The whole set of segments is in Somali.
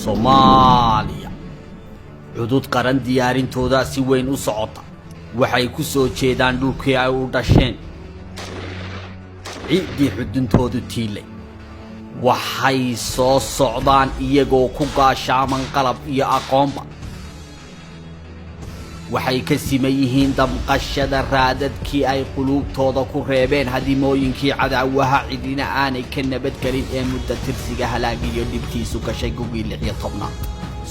Soomaaliya cudud qaran diyaarintooda si weyn u socota waxay ku soo jeedaan dhulkii ay u dhasheen ciidii xuduntoodu tiilay waxay soo socdaan iyagoo ku gaashaaman qalab iyo aqoonba waxay ka siman yihiin damqashada raadadkii ay quluubtooda ku reebeen hadimooyinkii cadaawaha cidina aanay ka nabadgelin ee muddo tirsiga halaagiyo dhibkiisu gashay gugii 16aad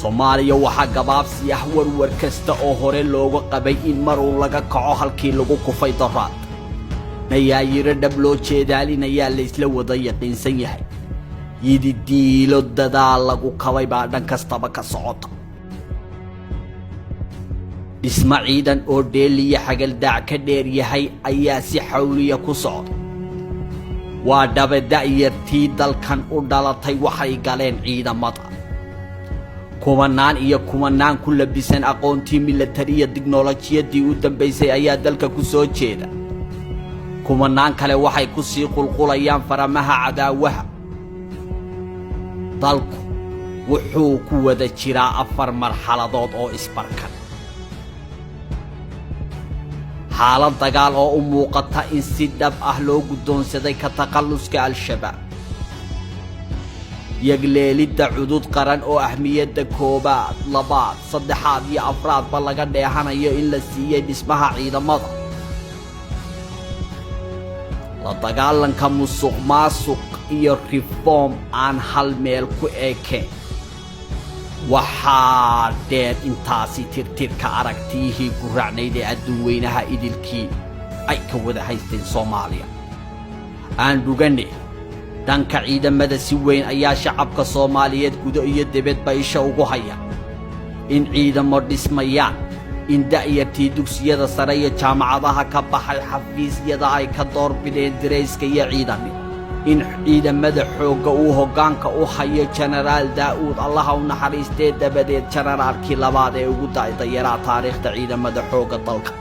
Soomaaliya waxa gabaabsi ah warwar kasta oo hore looga qabay in mar uu laga kaco halkii lagu kufay daraad nayaayiro dhab loo jeedaalinaya la isla wada yaqiinsan yahay yididiilo dadaal lagu kabay baa dhan kastaba ka socota Ismaaciidan oo dheeliya xagal daac ka dheer yahay ayaa si xawliya ku socda waa dabada'yartii dalkan u dhalatay waxay galeen ciidamada kumanaan ku labisan aqoontii militariya tiknoolajiyadii u dambeysay ayaa dalka ku soo jeeda kumanaan kale waxay ku sii qulqulayaan faramaha cadaawaha dalku wuxuu ku wada jiraa 4 marxaladood oo isbarkan xaalad dagaal oo u muuqata in si dhab ah loo guddoonsaday ka taqalluska al-shabaab yagleelidda cudud qaran oo ahmiyadda koobaad labaad saddexaad iyo afraad ba laga dheehanayo in la siiyay dhismaha ciidamada la dagaalanka musuqmaasuq iyo reform aan hal meel ku eekeen waxaa dheer intaasi tirtirka aragtiyihii ku raacnayd ee adduun weynaha idilkii ay ka wada haysteen Soomaaliya aan dhugane danka ciidamada si weyn ayaa shacabka Soomaaliyeed gudo iyo dibadba isha ugu haya in ciidamo dhismayaan in da'yartii dugsiyada sare iyo jaamacadaha ka baxay xafiisyada ay ka doorbideen dirayska iyo ciidamada in ciidamada xoogga uu hoggaanka u hayo Generaal Daawud Allah u naxariistay dabadeed generaalkii labaad ee ugu daydayaraa taariikhda ciidamada xoogga dalka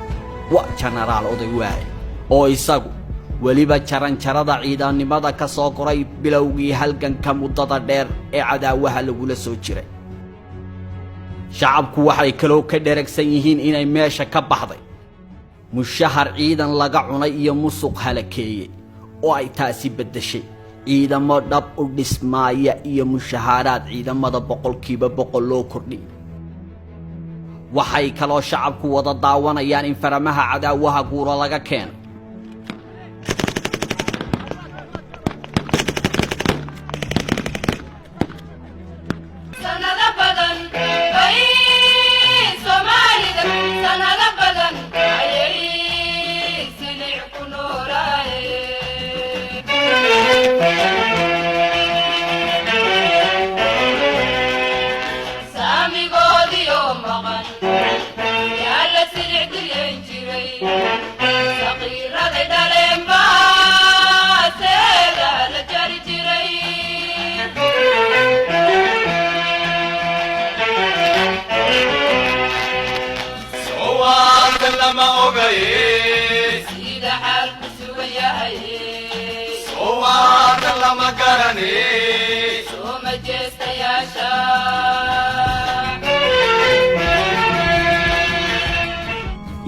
waa Generaal Odaywaaye oo isagu waliba jaranjarada ciidanimada ka soo koray bilowgii halganka muddada dheer ee cadaawaha lagula soo jiray shacabku waxay kaloo ka dheragsan yihiin inay meesha ka baxday mushahar ciidan laga cunay iyo musuq halakeeyay oo ay taasi bedeshay ciidamo dhab u dhismaaya iyo mushaharaad ciidamada 100% loo kordhiyay waxay kaloo shacabku wada daawanayaan in faramaha cadaawaha guuro laga keenay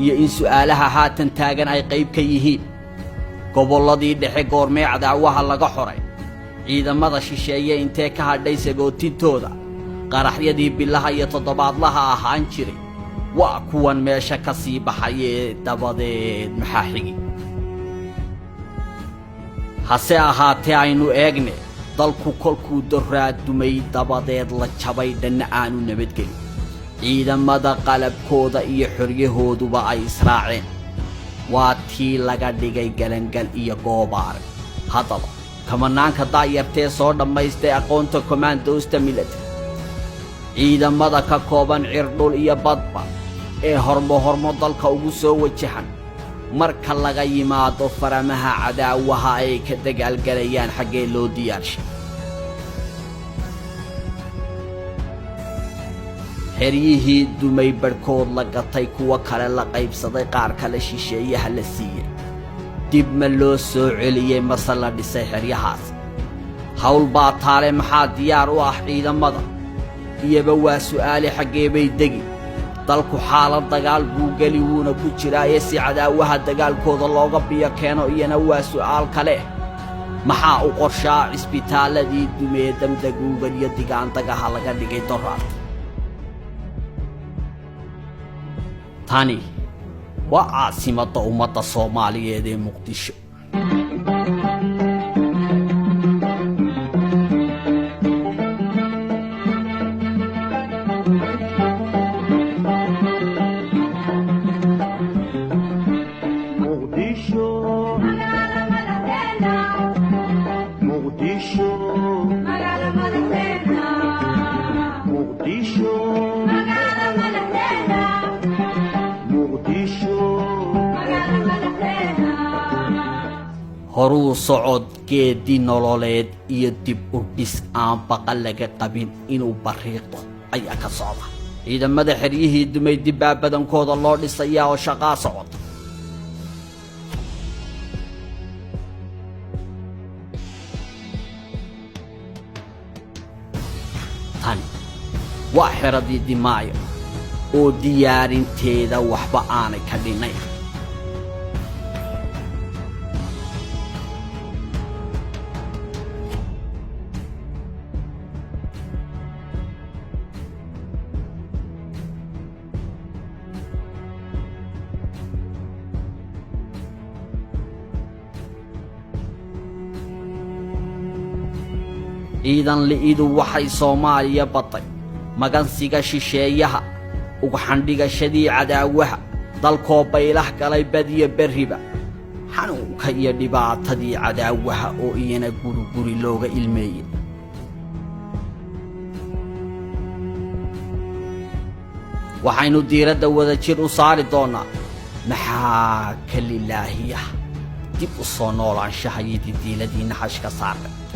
iyo in su'aalaha haatan taagan ay qayb ka yihiin gobolladii dhexe goormee cadaawaha laga xoray ciidamada shisheeye intee ka hadhay sagootintooda qaraxyadii bilaha iyo toddobaadlaha ahaan jiray waa kuwan meesha ka sii baxayee dabadeed maxaa xigi hase ahaatee aynu eegne dalku kolkuu daraadumay dabadeed la jabay dhanna aanu nabadgelin ciidamada qalabkooda iyo xoryahooduba ay israaceen waa tii laga dhigay galangal iyo goobaare haddaba kamanaanka daayartee soo dhammaystay aqoonta commandosta military ciidamada ka kooban cirdhul iyo badba ee hormo dalka ugu soo wajahan marka laga yimaado faramaha cadaawaha ay ka dagaalgalayaan xaggee loo diyaarshay xeryihii dumay barkood la gatay kuwa kale la qaybsaday qaar kale shisheeyaha la siiyay dib ma loo soo celiyay mase la dhisay xeryahaas hawl baa taale maxaa diyaar u ah ciidamada iyaba waa su'aale xaggee bay degi dalku xaalad dagaal buu geli wuuna ku jiraa si cadaawaha dagaalkooda looga biyo keeno iyana waa su'aal kale maxaa u qorshaa cisbitaaladii dumee damdaguugan iyo digaandagaha laga dhigay doraad tani waa caasimadda ummadda Soomaaliyeed ee Muqdisho horuu socod geedi nololeed iyo dib u dhis aan baqa laga qabin inuu bariiqdo ayaa ka socda ciidamada xeryihii dumay dib badankooda loo dhisayaa oo shaqaa socota tani waa xeradii dimaayo oo diyaarinteeda waxba aanay ka dhinayn ciidan liidu waxay Soomaaliya batay magansiga shisheeyaha ugu xandhigashadii cadaawaha dalkoo baylah galay badiya beriba xanuunka iyo dhibaatadii cadaawaha oo iyana guri looga ilmeeyay waxaynu diiradda wada jir u saari doonaa maxaa ka lilaahiya dib u soo noolaanshaha iyo diiladii naxashka saaran